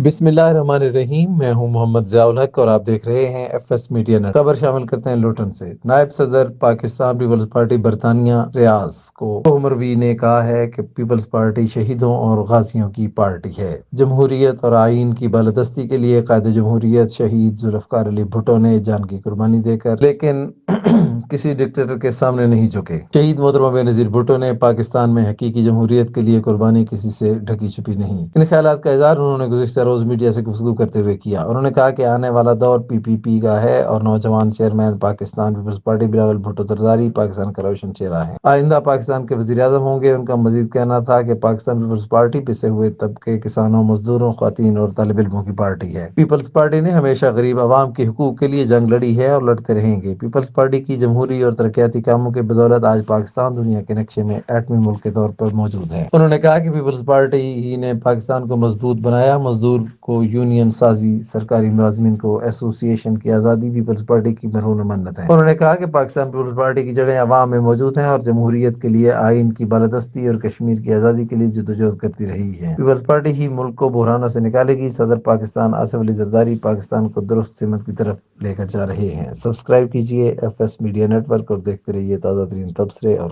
بسم اللہ الرحمن الرحیم، میں ہوں محمد ضیاء الحق اور آپ دیکھ رہے ہیں ایف ایس میڈیا نیٹ۔ خبر شامل کرتے ہیں لوٹن سے۔ نائب صدر پاکستان پیپلز پارٹی برطانیہ ریاض کو مروی نے کہا ہے کہ پیپلز پارٹی شہیدوں اور غازیوں کی پارٹی ہے۔ جمہوریت اور آئین کی بالادستی کے لیے قائد جمہوریت شہید ذوالفقار علی بھٹو نے جان کی قربانی دے کر لیکن کسی ڈکٹیٹر کے سامنے نہیں جھکے۔ شہید محترمہ بینظیر بھٹو نے پاکستان میں حقیقی جمہوریت کے لیے قربانی کسی سے ڈھکی چھپی نہیں۔ ان خیالات کا اظہار انہوں نے گزشتہ روز میڈیا سے گفتگو کرتے ہوئے کیا۔ انہوں نے کہا کہ آنے والا دور پی پی پی کا ہے اور نوجوان chairman Pakistan peoples party Bilawal Bhutto Zardari Pakistan کا روشن چہرہ ہے۔ آئندہ پاکستان کے وزیر اعظم ہوں گے۔ ان کا مزید کہنا تھا کہ پاکستان پیپلز پارٹی پسے ہوئے طبقے، کسانوں، مزدوروں، خواتین اور طالب علموں کی پارٹی ہے۔ پیپلز پارٹی نے ہمیشہ غریب عوام کے حقوق کے لیے جنگ لڑی ہے اور لڑتے رہیں گے۔ پیپلز پارٹی کی جمہوری اور ترقیاتی کاموں کی بدولت آج پاکستان دنیا کے نقشے میں ایٹمی ملک کے طور پر موجود ہے۔ انہوں نے کہا کہ پیپلز پارٹی ہی نے پاکستان کو مضبوط بنایا۔ مزدور کو یونین سازی، سرکاری ملازمین کو ایسوسی ایشن کی آزادی پیپلز پارٹی کی مرہون منت ہے۔ انہوں نے کہا کہ پاکستان پیپلز پارٹی کی جڑیں عوام میں موجود ہیں اور جمہوریت کے لیے، آئین کی بالادستی اور کشمیر کی آزادی کے لیے جدوجہد کرتی رہی ہے۔ پیپلز پارٹی ہی ملک کو بحرانوں سے نکالے گی۔ صدر پاکستان آصف علی زرداری پاکستان کو درست سمت کی طرف لے کر جا رہے ہیں۔ سبسکرائب کیجیے F S media network اور دیکھتے رہیے تازہ ترین تبصرے اور